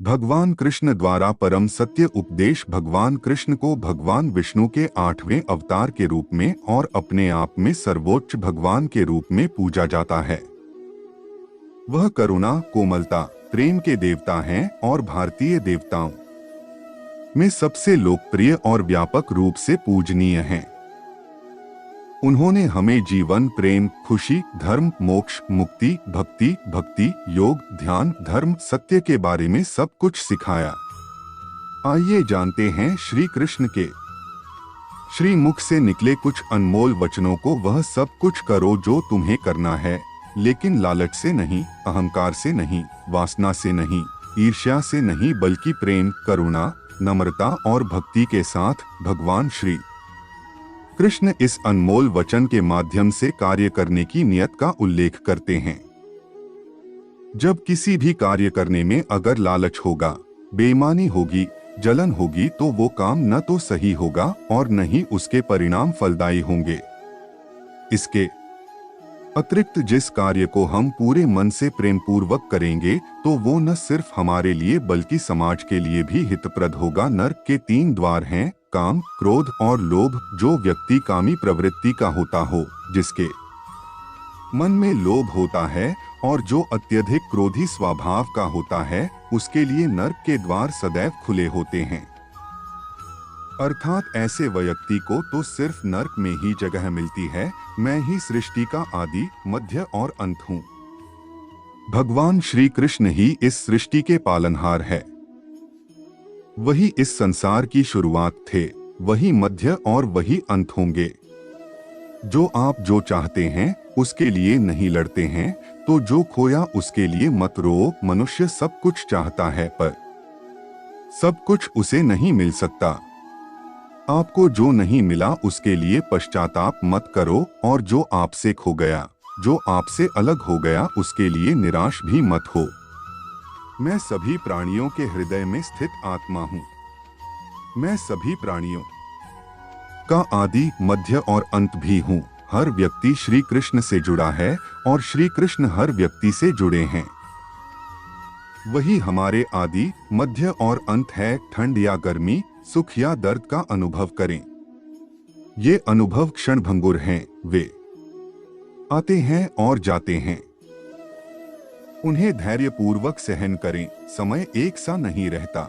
भगवान कृष्ण द्वारा परम सत्य उपदेश। भगवान कृष्ण को भगवान विष्णु के 8वें अवतार के रूप में और अपने आप में सर्वोच्च भगवान के रूप में पूजा जाता है। वह करुणा, कोमलता, प्रेम के देवता हैं और भारतीय देवताओं में सबसे लोकप्रिय और व्यापक रूप से पूजनीय हैं। उन्होंने हमें जीवन, प्रेम, खुशी, धर्म, मोक्ष, मुक्ति, भक्ति, योग, ध्यान, धर्म, सत्य के बारे में सब कुछ सिखाया। आइए जानते हैं श्री कृष्ण के श्री मुख से निकले कुछ अनमोल वचनों को। वह सब कुछ करो जो तुम्हें करना है, लेकिन लालच से नहीं, अहंकार से नहीं, वासना से नहीं, ईर्ष्या से नहीं, बल्कि प्रेम, करुणा, नम्रता और भक्ति के साथ। भगवान श्री कृष्ण इस अनमोल वचन के माध्यम से कार्य करने की नियत का उल्लेख करते हैं। जब किसी भी कार्य करने में अगर लालच होगा, बेईमानी होगी, जलन होगी, तो वो काम न तो सही होगा और न ही उसके परिणाम फलदायी होंगे। इसके अतिरिक्त जिस कार्य को हम पूरे मन से प्रेम पूर्वक करेंगे, तो वो न सिर्फ हमारे लिए बल्कि समाज के लिए भी हितप्रद होगा। नरक के 3 द्वार हैं: काम, क्रोध और लोभ। जो व्यक्ति कामी प्रवृत्ति का होता हो, जिसके मन में लोभ होता है और जो अत्यधिक क्रोधी स्वभाव का होता है, उसके लिए नरक के द्वार सदैव खुले होते हैं। अर्थात ऐसे व्यक्ति को तो सिर्फ नरक में ही जगह मिलती है। मैं ही सृष्टि का आदि, मध्य और अंत हूँ। भगवान श्री कृष्ण ही इस सृष्टि के पालनहार है। वही इस संसार की शुरुआत थे, वही मध्य और वही अंत होंगे। जो आप जो चाहते हैं उसके लिए नहीं लड़ते हैं, तो जो खोया उसके लिए मत रो। मनुष्य सब कुछ चाहता है, पर सब कुछ उसे नहीं मिल सकता। आपको जो नहीं मिला उसके लिए पश्चाताप मत करो, और जो आपसे खो गया, जो आपसे अलग हो गया, उसके लिए निराश भी मत हो। मैं सभी प्राणियों के हृदय में स्थित आत्मा हूँ। मैं सभी प्राणियों का आदि, मध्य और अंत भी हूँ। हर व्यक्ति श्री कृष्ण से जुड़ा है और श्री कृष्ण हर व्यक्ति से जुड़े हैं। वही हमारे आदि, मध्य और अंत है। ठंड या गर्मी, सुख या दर्द का अनुभव करें। ये अनुभव क्षणभंगुर हैं, वे आते हैं और जाते हैं। उन्हें धैर्य पूर्वक सहन करें। समय एक सा नहीं रहता।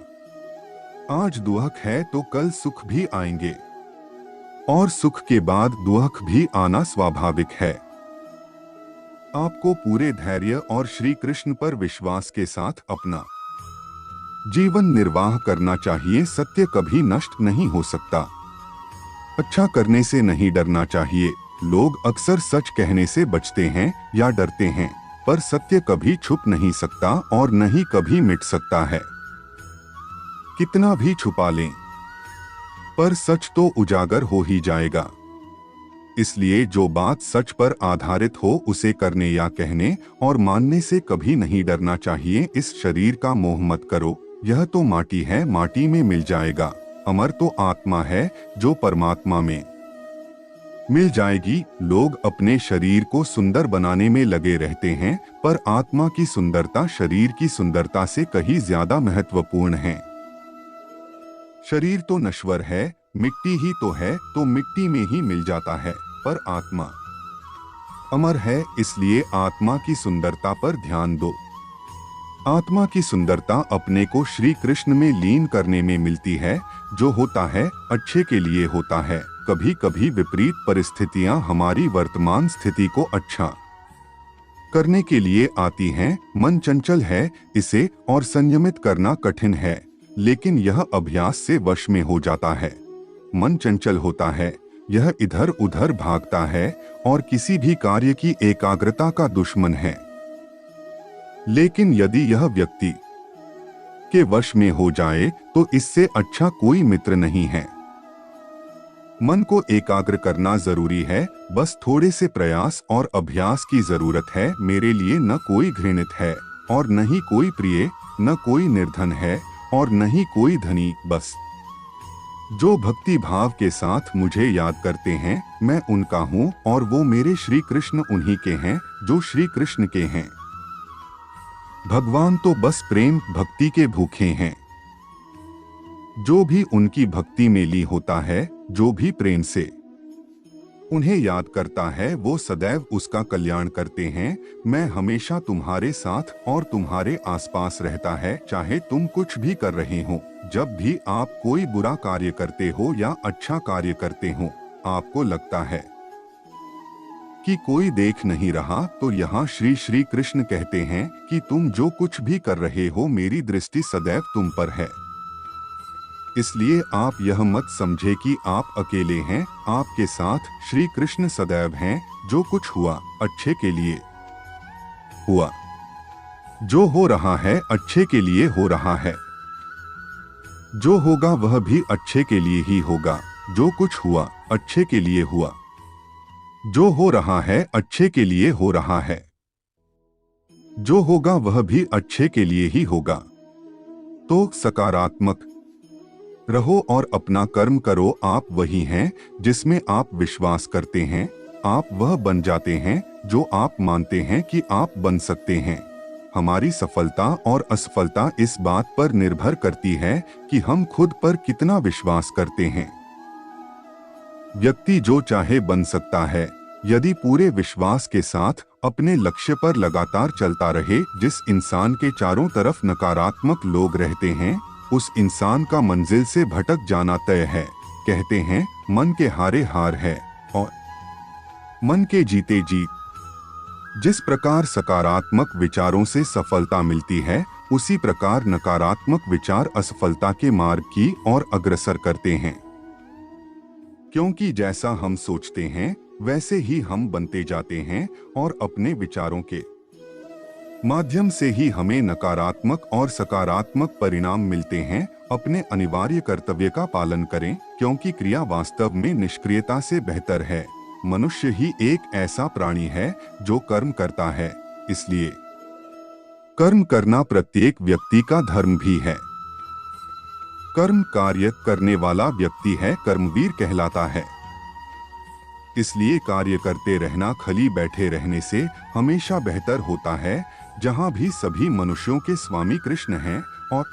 आज दुख है तो कल सुख भी आएंगे, और सुख के बाद दुख भी आना स्वाभाविक है। आपको पूरे धैर्य और श्री कृष्ण पर विश्वास के साथ अपना जीवन निर्वाह करना चाहिए। सत्य कभी नष्ट नहीं हो सकता। अच्छा करने से नहीं डरना चाहिए। लोग अक्सर सच कहने से बचते हैं या डरते हैं, पर सत्य कभी छुप नहीं सकता और न ही कभी मिट सकता है। कितना भी छुपा लें, पर सच तो उजागर हो ही जाएगा। इसलिए जो बात सच पर आधारित हो उसे करने या कहने और मानने से कभी नहीं डरना चाहिए। इस शरीर का मोह मत करो, यह तो माटी है, माटी में मिल जाएगा। अमर तो आत्मा है जो परमात्मा में मिल जाएगी। लोग अपने शरीर को सुंदर बनाने में लगे रहते हैं, पर आत्मा की सुंदरता शरीर की सुंदरता से कहीं ज्यादा महत्वपूर्ण है। शरीर तो नश्वर है, मिट्टी ही तो है, तो मिट्टी में ही मिल जाता है, पर आत्मा अमर है। इसलिए आत्मा की सुंदरता पर ध्यान दो। आत्मा की सुंदरता अपने को श्री कृष्ण में लीन करने में मिलती है। जो होता है अच्छे के लिए होता है। कभी कभी विपरीत परिस्थितियां हमारी वर्तमान स्थिति को अच्छा करने के लिए आती हैं। मन चंचल है, इसे और संयमित करना कठिन है, लेकिन यह अभ्यास से वश में हो जाता है। मन चंचल होता है, यह इधर उधर भागता है और किसी भी कार्य की एकाग्रता का दुश्मन है। लेकिन यदि यह व्यक्ति के वश में हो जाए तो इससे अच्छा कोई मित्र नहीं है। मन को एकाग्र करना जरूरी है, बस थोड़े से प्रयास और अभ्यास की जरूरत है। मेरे लिए न कोई घृणित है और न ही कोई प्रिय, न कोई निर्धन है और न ही कोई धनी। बस जो भक्ति भाव के साथ मुझे याद करते हैं, मैं उनका हूँ और वो मेरे श्री कृष्ण उन्हीं के हैं जो श्री कृष्ण के हैं। भगवान तो बस प्रेम भक्ति के भूखे हैं। जो भी उनकी भक्ति में ली होता है, जो भी प्रेम से उन्हें याद करता है, वो सदैव उसका कल्याण करते हैं। मैं हमेशा तुम्हारे साथ और तुम्हारे आसपास रहता है, चाहे तुम कुछ भी कर रहे हो। जब भी आप कोई बुरा कार्य करते हो या अच्छा कार्य करते हो, आपको लगता है कि कोई देख नहीं रहा, तो यहाँ श्री श्री कृष्ण कहते हैं कि तुम जो कुछ भी कर रहे हो, मेरी दृष्टि सदैव तुम पर है। इसलिए आप यह मत समझे कि आप अकेले हैं, आपके साथ श्री कृष्ण सदैव हैं। जो कुछ हुआ अच्छे के लिए हुआ, जो हो रहा है अच्छे के लिए हो रहा है, जो होगा वह भी अच्छे के लिए ही होगा। जो कुछ हुआ अच्छे के लिए हुआ, जो हो रहा है अच्छे के लिए हो रहा है, जो होगा वह भी अच्छे के लिए ही होगा। तो सकारात्मक रहो और अपना कर्म करो। आप वही हैं जिसमें आप विश्वास करते हैं। आप वह बन जाते हैं जो आप मानते हैं कि आप बन सकते हैं। हमारी सफलता और असफलता इस बात पर निर्भर करती है कि हम खुद पर कितना विश्वास करते हैं। व्यक्ति जो चाहे बन सकता है, यदि पूरे विश्वास के साथ अपने लक्ष्य पर लगातार चलता रहे। जिस इंसान के चारों तरफ नकारात्मक लोग रहते हैं, उस इंसान का मंजिल से भटक जाना तय है। कहते हैं मन के हारे हार है और मन के जीते जीत। जिस प्रकार सकारात्मक विचारों से सफलता मिलती है, उसी प्रकार नकारात्मक विचार असफलता के मार्ग की ओर अग्रसर करते हैं। क्योंकि जैसा हम सोचते हैं, वैसे ही हम बनते जाते हैं और अपने विचारों के माध्यम से ही हमें नकारात्मक और सकारात्मक परिणाम मिलते हैं। अपने अनिवार्य कर्तव्य का पालन करें, क्योंकि क्रिया वास्तव में निष्क्रियता से बेहतर है। मनुष्य ही एक ऐसा प्राणी है जो कर्म करता है, इसलिए कर्म करना प्रत्येक व्यक्ति का धर्म भी है। कर्म कार्य करने वाला व्यक्ति है कर्मवीर कहलाता है। इसलिए कार्य करते रहना खाली बैठे रहने से हमेशा बेहतर होता है। जहाँ भी सभी मनुष्यों के स्वामी कृष्ण हैं और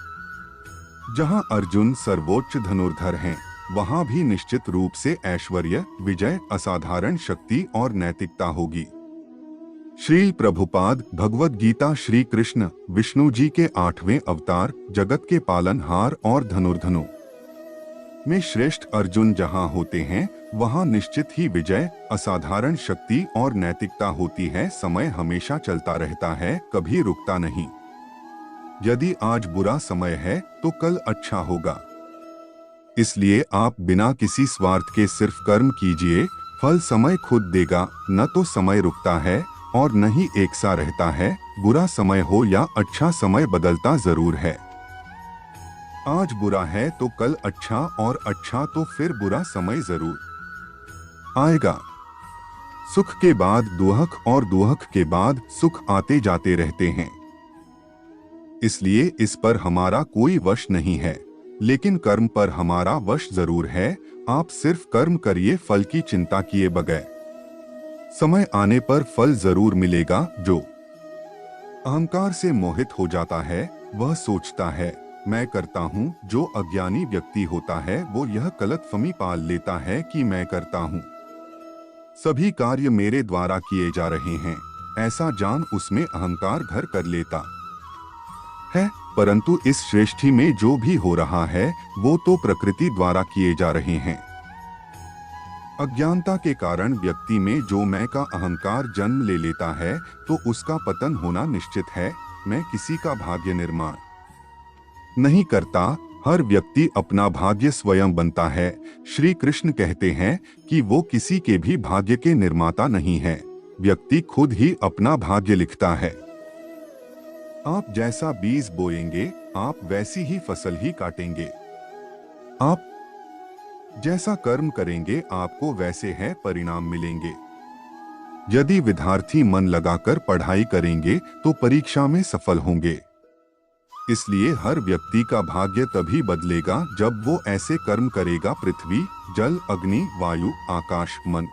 जहाँ अर्जुन सर्वोच्च धनुर्धर हैं, वहाँ भी निश्चित रूप से ऐश्वर्य, विजय, असाधारण शक्ति और नैतिकता होगी। श्री प्रभुपाद भगवद गीता श्री कृष्ण विष्णु जी के 8वें अवतार, जगत के पालनहार और धनुर्धनु में श्रेष्ठ अर्जुन जहाँ होते हैं, वहाँ निश्चित ही विजय, असाधारण शक्ति और नैतिकता होती है। समय हमेशा चलता रहता है, कभी रुकता नहीं। यदि आज बुरा समय है तो कल अच्छा होगा। इसलिए आप बिना किसी स्वार्थ के सिर्फ कर्म कीजिए, फल समय खुद देगा। न तो समय रुकता है और न ही एक सा रहता है। बुरा समय हो या अच्छा समय बदलता जरूर है। आज बुरा है तो कल अच्छा, और अच्छा तो फिर बुरा समय जरूर आएगा। सुख के बाद दुख और दुख के बाद सुख आते जाते रहते हैं। इसलिए इस पर हमारा कोई वश नहीं है, लेकिन कर्म पर हमारा वश जरूर है। आप सिर्फ कर्म करिए, फल की चिंता किए बगैर। समय आने पर फल जरूर मिलेगा। जो अहंकार से मोहित हो जाता है, वह सोचता है मैं करता हूँ। जो अज्ञानी व्यक्ति होता है, वो यह गलतफहमी पाल लेता है कि मैं करता हूँ, सभी कार्य मेरे द्वारा किए जा रहे हैं, ऐसा जान उसमें अहंकार घर कर लेता है। परंतु इस सृष्टि में जो भी हो रहा है, वो तो प्रकृति द्वारा किए जा रहे हैं। अज्ञानता के कारण व्यक्ति में जो मैं का अहंकार जन्म ले लेता है, तो उसका पतन होना निश्चित है। मैं किसी का भाग्य निर्माण नहीं करता, हर व्यक्ति अपना भाग्य स्वयं बनता है। श्री कृष्ण कहते हैं कि वो किसी के भी भाग्य के निर्माता नहीं है, व्यक्ति खुद ही अपना भाग्य लिखता है। आप जैसा बीज बोएंगे, आप वैसी ही फसल ही काटेंगे। आप जैसा कर्म करेंगे, आपको वैसे है परिणाम मिलेंगे। यदि विद्यार्थी मन लगाकर पढ़ाई करेंगे तो परीक्षा में सफल होंगे। इसलिए हर व्यक्ति का भाग्य तभी बदलेगा जब वो ऐसे कर्म करेगा। पृथ्वी, जल, अग्नि, वायु, आकाश, मन,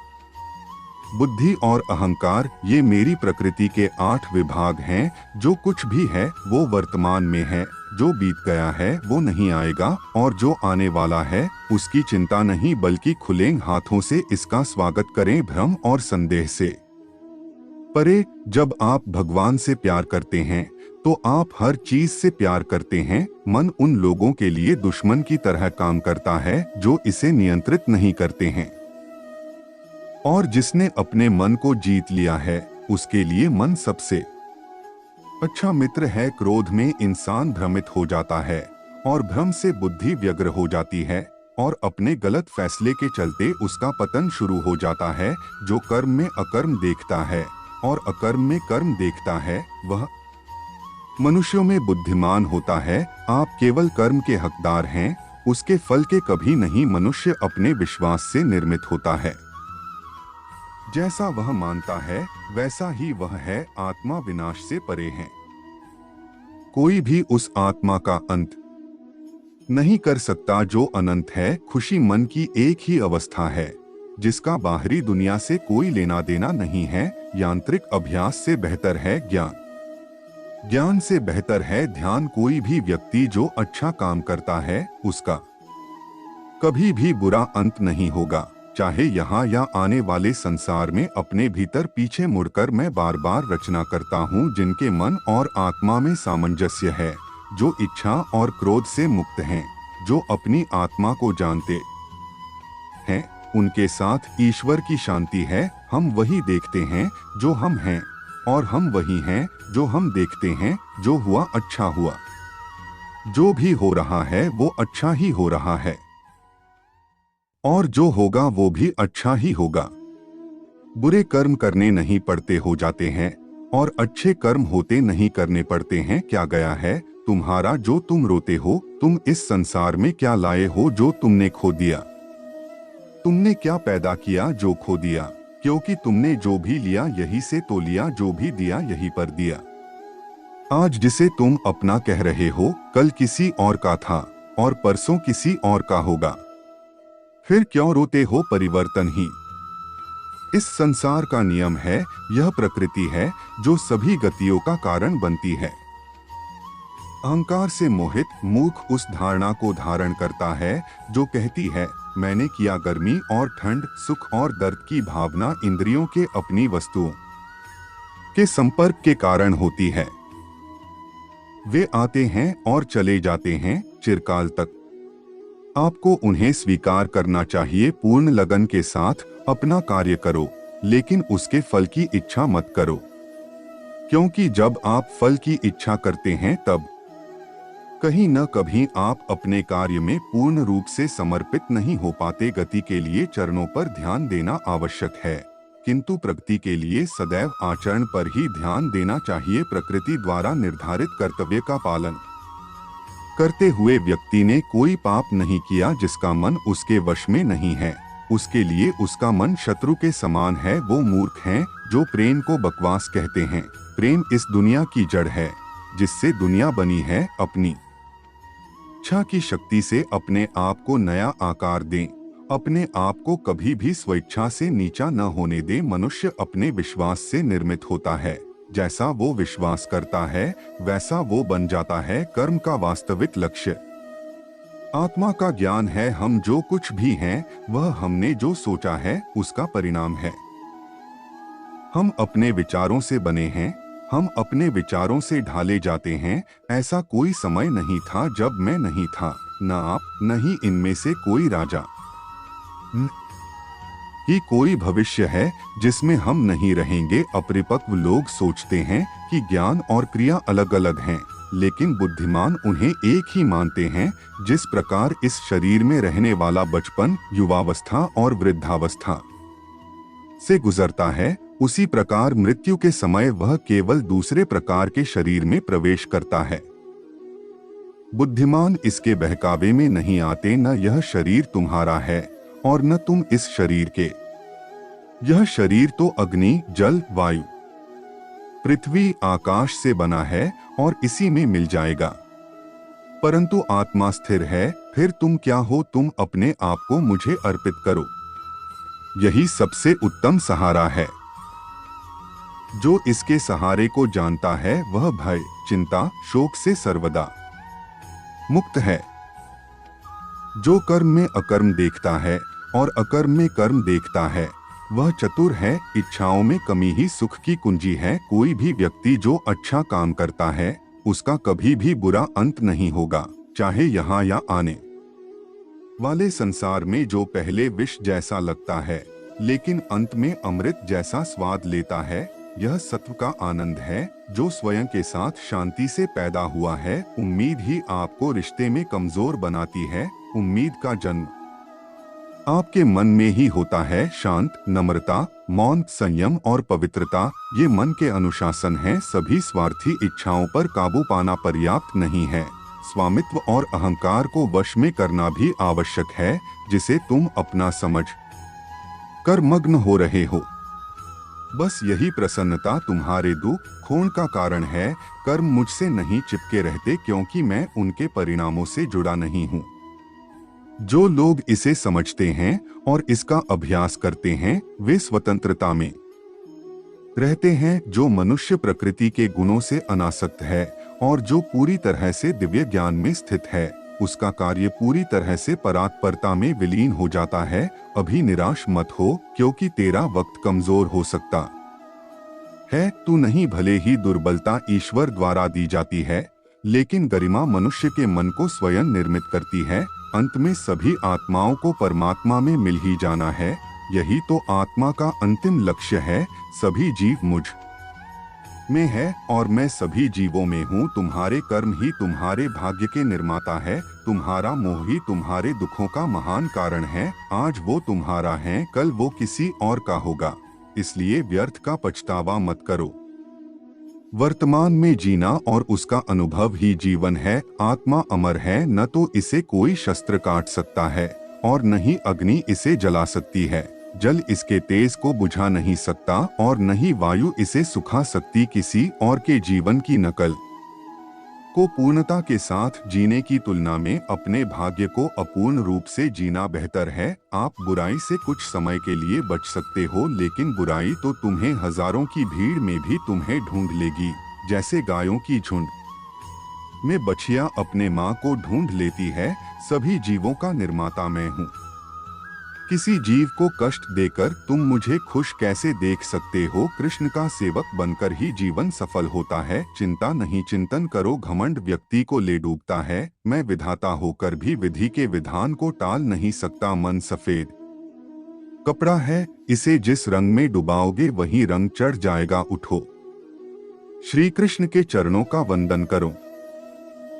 बुद्धि और अहंकार ये मेरी प्रकृति के 8 विभाग हैं। जो कुछ भी है वो वर्तमान में है, जो बीत गया है वो नहीं आएगा, और जो आने वाला है उसकी चिंता नहीं, बल्कि खुले हाथों से इसका स्वागत करें, भ्रम और संदेह से परे। जब आप भगवान से प्यार करते हैं तो आप हर चीज से प्यार करते हैं। मन उन लोगों के लिए दुश्मन की तरह काम करता है जो इसे नियंत्रित नहीं करते हैं, और जिसने अपने मन को जीत लिया है उसके लिए मन सबसे अच्छा मित्र है। क्रोध में इंसान भ्रमित हो जाता है और भ्रम से बुद्धि व्यग्र हो जाती है, और अपने गलत फैसले के चलते उसका पतन शुरू हो जाता है। जो कर्म में अकर्म देखता है और अकर्म में कर्म देखता है वह मनुष्यों में बुद्धिमान होता है। आप केवल कर्म के हकदार हैं, उसके फल के कभी नहीं। मनुष्य अपने विश्वास से निर्मित होता है, जैसा वह मानता है वैसा ही वह है। आत्मा विनाश से परे है, कोई भी उस आत्मा का अंत नहीं कर सकता जो अनंत है। खुशी मन की एक ही अवस्था है जिसका बाहरी दुनिया से कोई लेना देना नहीं है। यांत्रिक अभ्यास से बेहतर है ज्ञान, ज्ञान से बेहतर है ध्यान। कोई भी व्यक्ति जो अच्छा काम करता है उसका कभी भी बुरा अंत नहीं होगा, चाहे यहाँ या आने वाले संसार में। अपने भीतर पीछे मुड़कर मैं बार बार रचना करता हूँ जिनके मन और आत्मा में सामंजस्य है, जो इच्छा और क्रोध से मुक्त हैं, जो अपनी आत्मा को जानते हैं, उनके साथ ईश्वर की शांति है। हम वही देखते हैं जो हम हैं, और हम वही हैं जो हम देखते हैं। जो हुआ अच्छा हुआ, जो भी हो रहा है वो अच्छा ही हो रहा है, और जो होगा वो भी अच्छा ही होगा। बुरे कर्म करने नहीं पड़ते हो जाते हैं, और अच्छे कर्म होते नहीं करने पड़ते हैं। क्या गया है तुम्हारा जो तुम रोते हो? तुम इस संसार में क्या लाए हो जो तुमने खो दिया? तुमने क्या पैदा किया जो खो दिया? क्योंकि तुमने जो भी लिया यही से तो लिया, जो भी दिया यही पर दिया। आज जिसे तुम अपना कह रहे हो कल किसी और का था, और परसों किसी और का होगा। फिर क्यों रोते हो? परिवर्तन ही इस संसार का नियम है। यह प्रकृति है जो सभी गतियों का कारण बनती है। अहंकार से मोहित मूर्ख उस धारणा को धारण करता है जो कहती है मैंने किया। गर्मी और ठंड, सुख और दर्द की भावना इंद्रियों के अपनी वस्तुओं के संपर्क के कारण होती है। वे आते हैं और चले जाते हैं चिरकाल तक। आपको उन्हें स्वीकार करना चाहिए। पूर्ण लगन के साथ अपना कार्य करो, लेकिन उसके फल की इच्छा मत करो, क्योंकि जब आप फल की इच्छा करते हैं तब कहीं न कभी आप अपने कार्य में पूर्ण रूप से समर्पित नहीं हो पाते। गति के लिए चरणों पर ध्यान देना आवश्यक है, किंतु प्रगति के लिए सदैव आचरण पर ही ध्यान देना चाहिए। प्रकृति द्वारा निर्धारित कर्तव्य का पालन करते हुए व्यक्ति ने कोई पाप नहीं किया जिसका मन उसके वश में नहीं है। उसके लिए उसका मन शत्रु के समान है। वो मूर्ख हैं जो प्रेम को बकवास कहते हैं। प्रेम इस दुनिया की जड़ है जिससे दुनिया बनी है। अपनी इच्छा की शक्ति से अपने आप को नया आकार दें। अपने आप को कभी भी स्वेच्छा से नीचा न होने दें। मनुष्य अपने विश्वास से निर्मित होता है। जैसा वो विश्वास करता है वैसा वो बन जाता है। कर्म का वास्तविक लक्ष्य आत्मा का ज्ञान है। हम जो कुछ भी हैं वह हमने जो सोचा है उसका परिणाम है। हम अपने विचारों से बने हैं, हम अपने विचारों से ढाले जाते हैं। ऐसा कोई समय नहीं था जब मैं नहीं था, न आप, न ही इनमें से कोई राजा, ही कोई भविष्य है जिसमें हम नहीं रहेंगे। अपरिपक्व लोग सोचते हैं कि ज्ञान और क्रिया अलग अलग हैं, लेकिन बुद्धिमान उन्हें एक ही मानते हैं। जिस प्रकार इस शरीर में रहने वाला बचपन, युवावस्था और वृद्धावस्था से गुजरता है, उसी प्रकार मृत्यु के समय वह केवल दूसरे प्रकार के शरीर में प्रवेश करता है। बुद्धिमान इसके बहकावे में नहीं आते। न यह शरीर तुम्हारा है और न तुम इस शरीर के। यह शरीर तो अग्नि, जल, वायु, पृथ्वी, आकाश से बना है और इसी में मिल जाएगा। परंतु आत्मा स्थिर है। फिर तुम क्या हो? तुम अपने आप को मुझे अर्पित करो। यही सबसे उत्तम सहारा है। जो इसके सहारे को जानता है वह भय, चिंता, शोक से सर्वदा मुक्त है। जो कर्म में अकर्म देखता है और अकर्म में कर्म देखता है वह चतुर है। इच्छाओं में कमी ही सुख की कुंजी है। कोई भी व्यक्ति जो अच्छा काम करता है उसका कभी भी बुरा अंत नहीं होगा, चाहे यहाँ या आने वाले संसार में। जो पहले विष जैसा लगता है लेकिन अंत में अमृत जैसा स्वाद लेता है, यह सत्व का आनंद है जो स्वयं के साथ शांति से पैदा हुआ है। उम्मीद ही आपको रिश्ते में कमजोर बनाती है। उम्मीद का जन्म आपके मन में ही होता है। शांत, नम्रता, मौन, संयम और पवित्रता ये मन के अनुशासन हैं। सभी स्वार्थी इच्छाओं पर काबू पाना पर्याप्त नहीं है। स्वामित्व और अहंकार को वश में करना भी आवश्यक है, जिसे तुम अपना समझ कर मग्न हो रहे हो। बस यही प्रसन्नता तुम्हारे दुख खोण का कारण है। कर्म मुझसे नहीं चिपके रहते क्योंकि मैं उनके परिणामों से जुड़ा नहीं हूँ। जो लोग इसे समझते हैं और इसका अभ्यास करते हैं वे स्वतंत्रता में रहते हैं। जो मनुष्य प्रकृति के गुणों से अनासक्त है और जो पूरी तरह से दिव्य ज्ञान में स्थित है उसका कार्य पूरी तरह से परात्परता में विलीन हो जाता है। अभी निराश मत हो क्योंकि तेरा वक्त कमजोर हो सकता है। तू नहीं, भले ही दुर्बलता ईश्वर द्वारा दी जाती है लेकिन गरिमा मनुष्य के मन को स्वयं निर्मित करती है। अंत में सभी आत्माओं को परमात्मा में मिल ही जाना है। यही तो आत्मा का अंतिम लक्ष्य है। सभी जीव मुझ में है और मैं सभी जीवों में हूँ। तुम्हारे कर्म ही तुम्हारे भाग्य के निर्माता है। तुम्हारा मोह ही तुम्हारे दुखों का महान कारण है। आज वो तुम्हारा है, कल वो किसी और का होगा। इसलिए व्यर्थ का पछतावा मत करो। वर्तमान में जीना और उसका अनुभव ही जीवन है। आत्मा अमर है, न तो इसे कोई शस्त्र काट सकता है और न ही अग्नि इसे जला सकती है। जल इसके तेज को बुझा नहीं सकता और न ही वायु इसे सुखा सकती। किसी और के जीवन की नकल को पूर्णता के साथ जीने की तुलना में अपने भाग्य को अपूर्ण रूप से जीना बेहतर है। आप बुराई से कुछ समय के लिए बच सकते हो लेकिन बुराई तो तुम्हें हजारों की भीड़ में भी तुम्हें ढूंढ लेगी। जैसे गायों की झुंड में बछिया अपने माँ को ढूंढ लेती है, सभी जीवों का निर्माता मैं हूँ। किसी जीव को कष्ट देकर तुम मुझे खुश कैसे देख सकते हो? कृष्ण का सेवक बनकर ही जीवन सफल होता है। चिंता नहीं, चिंतन करो। घमंड व्यक्ति को ले डूबता है। मैं विधाता होकर भी विधि के विधान को टाल नहीं सकता। मन सफेद कपड़ा है, इसे जिस रंग में डुबाओगे वही रंग चढ़ जाएगा। उठो, श्री कृष्ण के चरणों का वंदन करो।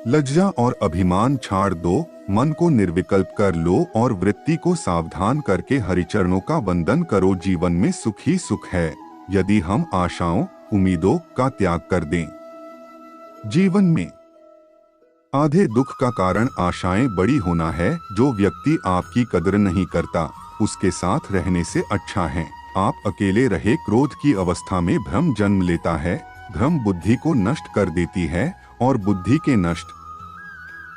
लज्जा और अभिमान छाड़ दो, मन को निर्विकल्प कर लो और वृत्ति को सावधान करके हरिचरणों का वंदन करो। जीवन में सुख ही सुख है यदि हम आशाओं, उम्मीदों का त्याग कर दें। जीवन में आधे दुख का कारण आशाएं बड़ी होना है। जो व्यक्ति आपकी कदर नहीं करता उसके साथ रहने से अच्छा है आप अकेले रहे। क्रोध की अवस्था में भ्रम जन्म लेता है। भ्रम बुद्धि को नष्ट कर देती है और बुद्धि के नष्ट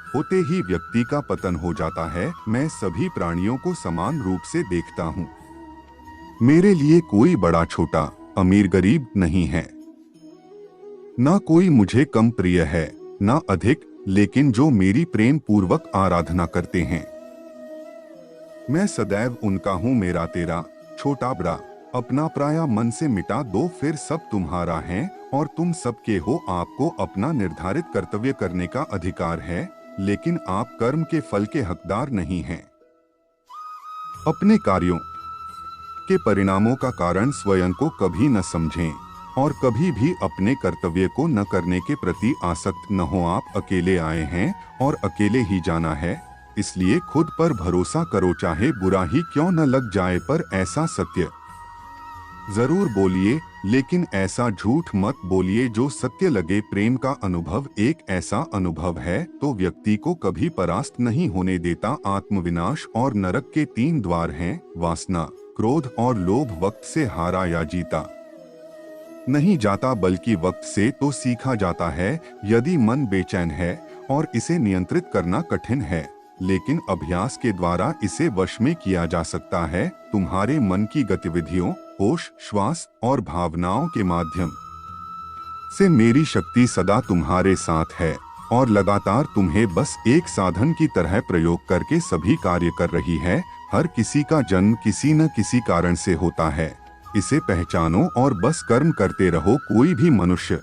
होते ही व्यक्ति का पतन हो जाता है। मैं सभी प्राणियों को समान रूप से देखता हूँ। मेरे लिए कोई बड़ा छोटा, अमीर गरीब नहीं है। ना कोई मुझे कम प्रिय है ना अधिक, लेकिन जो मेरी प्रेम पूर्वक आराधना करते हैं मैं सदैव उनका हूँ। मेरा तेरा, छोटा बड़ा, अपना पराया मन से मिटा दो, फिर सब तुम्हारा है और तुम सबके हो। आपको अपना निर्धारित कर्तव्य करने का अधिकार है लेकिन आप कर्म के फल के हकदार नहीं हैं। अपने कार्यों के परिणामों का कारण स्वयं को कभी न समझें और कभी भी अपने कर्तव्य को न करने के प्रति आसक्त न हो। आप अकेले आए हैं और अकेले ही जाना है, इसलिए खुद पर भरोसा करो। चाहे बुरा ही क्यों न लग जाए, पर ऐसा सत्य जरूर बोलिए, लेकिन ऐसा झूठ मत बोलिए जो सत्य लगे। प्रेम का अनुभव एक ऐसा अनुभव है तो व्यक्ति को कभी परास्त नहीं होने देता। आत्मविनाश और नरक के 3 द्वार हैं, वासना, क्रोध और लोभ। वक्त से हारा या जीता नहीं जाता बल्कि वक्त से तो सीखा जाता है। यदि मन बेचैन है और इसे नियंत्रित करना कठिन है लेकिन अभ्यास के द्वारा इसे वश में किया जा सकता है। तुम्हारे मन की गतिविधियों, होश, श्वास और भावनाओं के माध्यम से मेरी शक्ति सदा तुम्हारे साथ है और लगातार तुम्हें बस एक साधन की तरह प्रयोग करके सभी कार्य कर रही है। हर किसी का जन्म किसी न किसी कारण से होता है, इसे पहचानो और बस कर्म करते रहो। कोई भी मनुष्य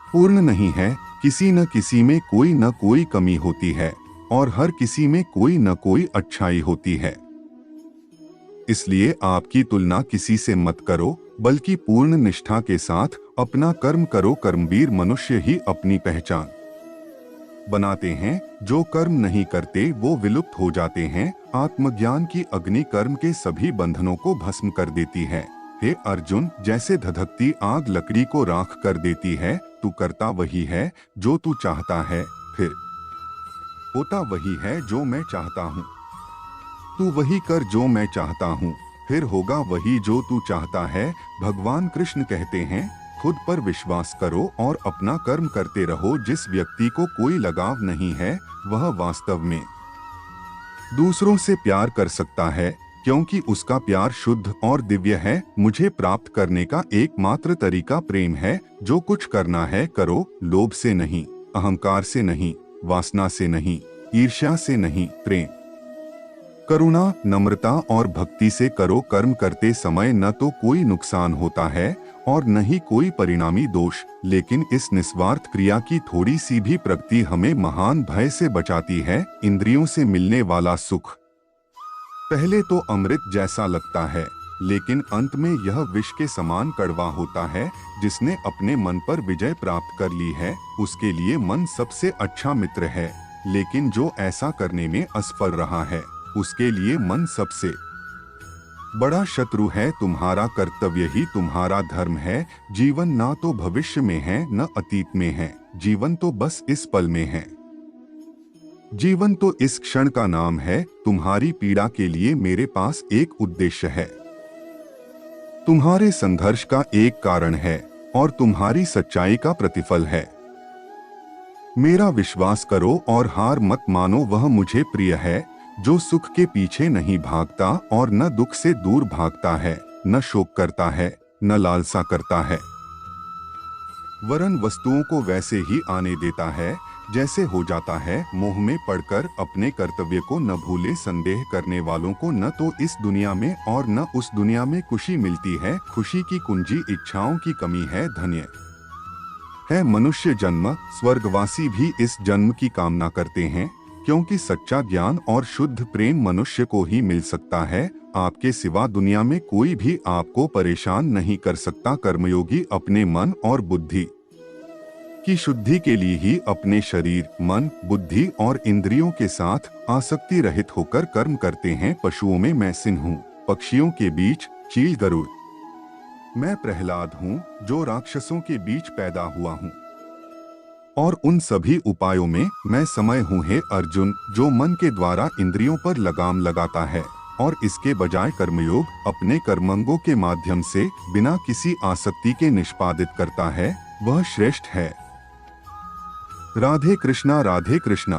पूर्ण नहीं है, किसी न किसी में कोई न कोई कमी होती है और हर किसी में कोई न कोई अच्छाई होती है। इसलिए आपकी तुलना किसी से मत करो, बल्कि पूर्ण निष्ठा के साथ अपना कर्म करो। कर्मवीर मनुष्य ही अपनी पहचान बनाते हैं, जो कर्म नहीं करते वो विलुप्त हो जाते हैं। आत्मज्ञान की अग्नि कर्म के सभी बंधनों को भस्म कर देती है। हे अर्जुन, जैसे धधकती आग लकड़ी को राख कर देती है, तू करता वही है जो तू चाहता है, फिर होता वही है जो मैं चाहता हूँ। तू वही कर जो मैं चाहता हूँ, फिर होगा वही जो तू चाहता है। भगवान कृष्ण कहते हैं, खुद पर विश्वास करो और अपना कर्म करते रहो। जिस व्यक्ति को कोई लगाव नहीं है, वह वास्तव में दूसरों से प्यार कर सकता है, क्योंकि उसका प्यार शुद्ध और दिव्य है। मुझे प्राप्त करने का एकमात्र तरीका प्रेम है। जो कुछ करना है करो, लोभ से नहीं, अहंकार से नहीं, वासना से नहीं, ईर्ष्या से नहीं, प्रेम, करुणा, नम्रता और भक्ति से करो। कर्म करते समय न तो कोई नुकसान होता है और न ही कोई परिणामी दोष, लेकिन इस निस्वार्थ क्रिया की थोड़ी सी भी प्रगति हमें महान भय से बचाती है। इंद्रियों से मिलने वाला सुख पहले तो अमृत जैसा लगता है, लेकिन अंत में यह विष के समान कड़वा होता है। जिसने अपने मन पर विजय प्राप्त कर ली है, उसके लिए मन सबसे अच्छा मित्र है, लेकिन जो ऐसा करने में असफल रहा है, उसके लिए मन सबसे बड़ा शत्रु है। तुम्हारा कर्तव्य ही तुम्हारा धर्म है। जीवन ना तो भविष्य में है न अतीत में है, जीवन तो बस इस पल में है। जीवन तो इस क्षण का नाम है। तुम्हारी पीड़ा के लिए मेरे पास एक उद्देश्य है, तुम्हारे संघर्ष का एक कारण है और तुम्हारी सच्चाई का प्रतिफल है। मेरा विश्वास करो और हार मत मानो। वह मुझे प्रिय है जो सुख के पीछे नहीं भागता और न दुख से दूर भागता है, न शोक करता है, न लालसा करता है, वरन वस्तुओं को वैसे ही आने देता है जैसे हो जाता है। मोह में पड़कर अपने कर्तव्य को न भूले। संदेह करने वालों को न तो इस दुनिया में और न उस दुनिया में खुशी मिलती है। खुशी की कुंजी इच्छाओं की कमी है। धन्य है मनुष्य जन्म। स्वर्गवासी भी इस जन्म की कामना करते हैं, क्योंकि सच्चा ज्ञान और शुद्ध प्रेम मनुष्य को ही मिल सकता है। आपके सिवा दुनिया में कोई भी आपको परेशान नहीं कर सकता। कर्मयोगी अपने मन और बुद्धि की शुद्धि के लिए ही अपने शरीर, मन, बुद्धि और इंद्रियों के साथ आसक्ति रहित होकर कर्म करते हैं। पशुओं में मैं सिंह हूँ, पक्षियों के बीच चील गरुड़। मैं प्रहलाद हूँ जो राक्षसों के बीच पैदा हुआ हूँ, और उन सभी उपायों में मैं समय हूँ। हे अर्जुन, जो मन के द्वारा इंद्रियों पर लगाम लगाता है और इसके बजाय कर्मयोग अपने कर्मंगों के माध्यम से बिना किसी आसक्ति के निष्पादित करता है, वह श्रेष्ठ है। राधे कृष्णा, राधे कृष्णा।